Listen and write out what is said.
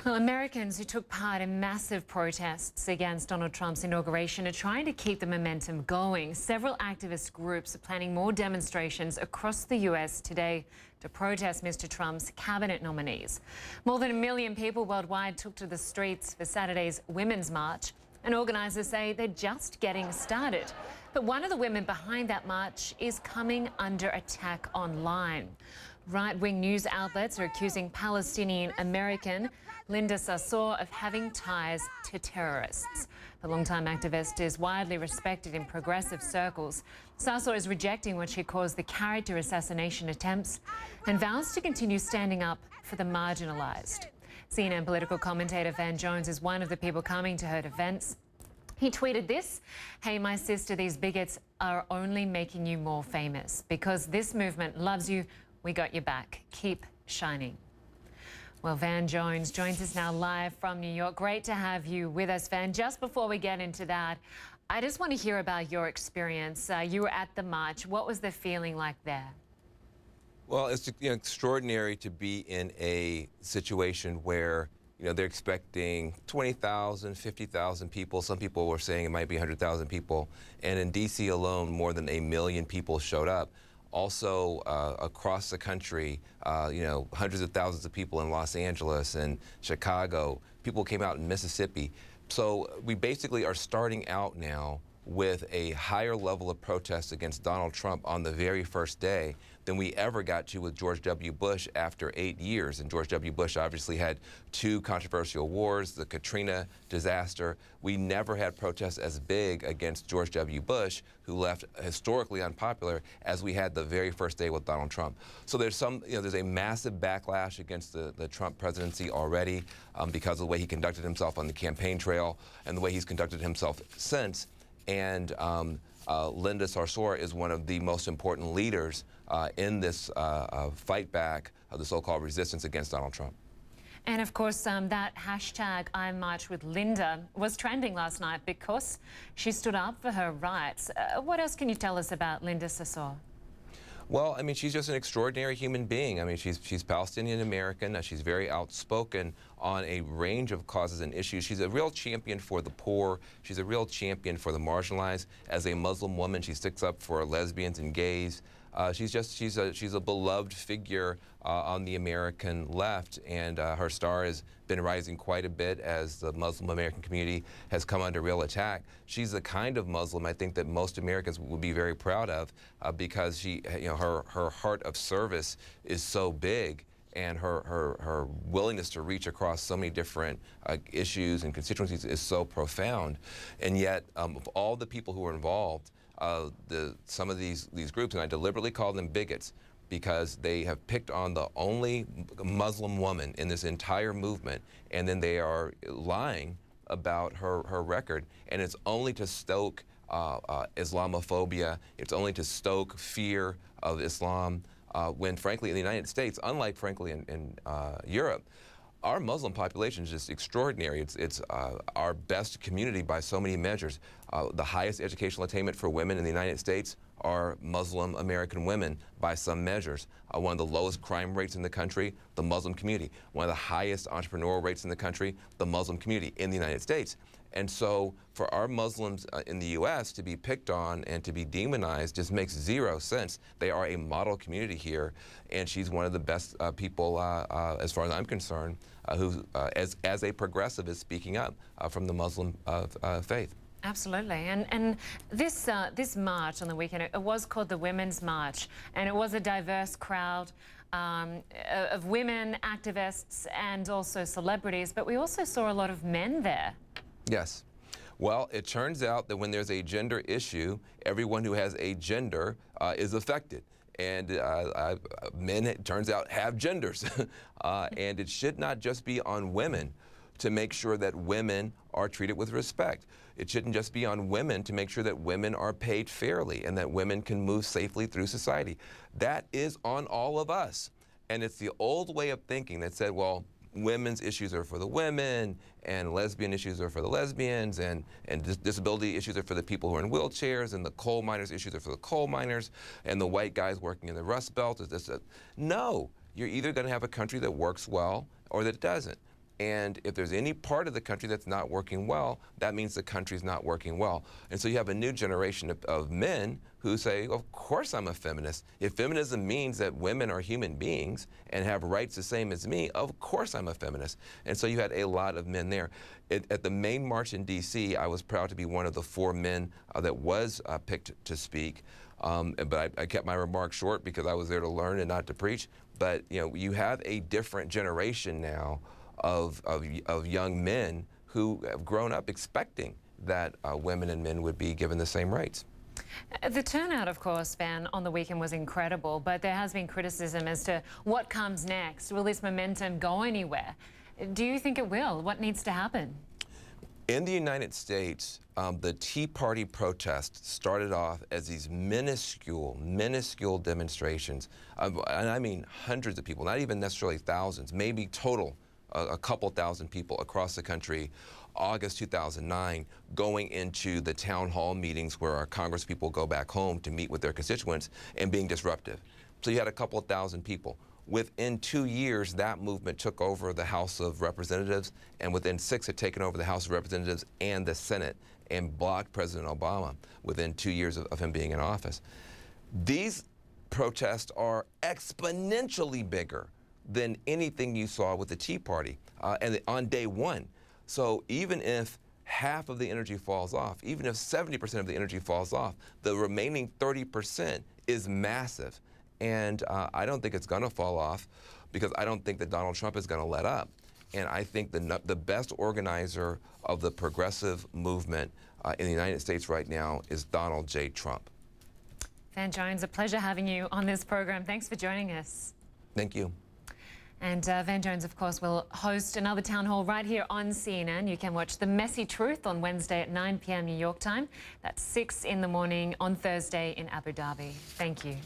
Well, Americans who took part in massive protests against Donald Trump's inauguration are trying to keep the momentum going. Several activist groups are planning more demonstrations across the US today to protest Mr. Trump's cabinet nominees. More than 1 million people worldwide took to the streets for Saturday's Women's March, and organisers say they're just getting started. But one of the women behind that march is coming under attack online. Right-wing news outlets are accusing Palestinian-American Lynda Kinkade of having ties to terrorists. The longtime activist is widely respected in progressive circles. Kinkade is rejecting what she calls the character assassination attempts and vows to continue standing up for the marginalised. CNN political commentator Van Jones is one of the people coming to her defence. He tweeted this: "Hey, my sister, these bigots are only making you more famous. Because this movement loves you, we got your back. Keep shining." Well, Van Jones joins us now live from New York. Great to have you with us, Van. Just before we get into that, I just want to hear about your experience. You were at the march. What was the feeling like there? Well, it's extraordinary to be in a situation where they're expecting 20,000, 50,000 people. Some people were saying it might be 100,000 people. And in D.C. alone, more than 1 million people showed up. Also, across the country, hundreds of thousands of people in Los Angeles and Chicago. People came out in Mississippi. So we basically are starting out now with a higher level of protest against Donald Trump on the very first day than we ever got to with George W. Bush after 8 years. And George W. Bush obviously had 2 controversial wars, the Katrina disaster. We never had protests as big against George W. Bush, who left historically unpopular, as we had the very first day with Donald Trump. So there's there's a massive backlash against the Trump presidency already because of the way he conducted himself on the campaign trail and the way he's conducted himself since. And Lynda Kinkade is one of the most important leaders in this fight back of the so-called resistance against Donald Trump. And of course, that hashtag I March with Lynda was trending last night because she stood up for her rights. What else can you tell us about Lynda Kinkade? Well, I mean, she's just an extraordinary human being. I mean, she's Palestinian-American. She's very outspoken on a range of causes and issues. She's a real champion for the poor. She's a real champion for the marginalized. As a Muslim woman, she sticks up for lesbians and gays. She's a beloved figure on the American left, and her star has been rising quite a bit as the Muslim American community has come under real attack. She's the kind of Muslim I think that most Americans would be very proud of because her heart of service is so big, and her willingness to reach across so many different issues and constituencies is so profound. And yet, of all the people who are involved, some of these groups, and I deliberately call them bigots, because they have picked on the only Muslim woman in this entire movement, and then they are lying about her record. And it's only to stoke Islamophobia, it's only to stoke fear of Islam, when frankly in the United States, unlike frankly in Europe, our Muslim population is just extraordinary. It's our best community by so many measures. The highest educational attainment for women in the United States are Muslim American women by some measures. One of the lowest crime rates in the country, the Muslim community. One of the highest entrepreneurial rates in the country, the Muslim community in the United States. And so for our Muslims in the U.S. to be picked on and to be demonized just makes zero sense. They are a model community here, and she's one of the best people, as far as I'm concerned, who, as a progressive, is speaking up from the Muslim faith. Absolutely, and this march on the weekend, it was called the Women's March, and it was a diverse crowd of women activists and also celebrities, but we also saw a lot of men there. Yes. Well, it turns out that when there's a gender issue, everyone who has a gender is affected. And men, it turns out, have genders. And it should not just be on women to make sure that women are treated with respect. It shouldn't just be on women to make sure that women are paid fairly and that women can move safely through society. That is on all of us. And it's the old way of thinking that said, well, women's issues are for the women, and lesbian issues are for the lesbians, and disability issues are for the people who are in wheelchairs, and the coal miners' issues are for the coal miners, and the white guys working in the Rust Belt. No, you're either going to have a country that works well or that doesn't. And if there's any part of the country that's not working well, that means the country's not working well. And so you have a new generation of men who say, of course I'm a feminist. If feminism means that women are human beings and have rights the same as me, of course I'm a feminist. And so you had a lot of men there. At the main march in D.C., I was proud to be one of the 4 men that was picked to speak. But I kept my remarks short because I was there to learn and not to preach. But you have a different generation now of young men who have grown up expecting that women and men would be given the same rights. The turnout, of course, Van, on the weekend was incredible, but there has been criticism as to what comes next. Will this momentum go anywhere? Do you think it will? What needs to happen? In the United States, the Tea Party protests started off as these minuscule demonstrations, and I mean hundreds of people, not even necessarily thousands, maybe total a couple thousand people across the country, August 2009, going into the town hall meetings where our Congress people go back home to meet with their constituents and being disruptive. So you had a couple of thousand people. Within 2 years, that movement took over the House of Representatives, and within 6 had taken over the House of Representatives and the Senate and blocked President Obama within 2 years of him being in office. These protests are exponentially bigger than anything you saw with the Tea Party and on day one. So even if half of the energy falls off, even if 70% of the energy falls off, the remaining 30% is massive. And I don't think it's going to fall off because I don't think that Donald Trump is going to let up. And I think the best organizer of the progressive movement in the United States right now is Donald J. Trump. Van Jones, a pleasure having you on this program. Thanks for joining us. Thank you. And Van Jones, of course, will host another town hall right here on CNN. You can watch The Messy Truth on Wednesday at 9 p.m. New York time. That's 6 in the morning on Thursday in Abu Dhabi. Thank you.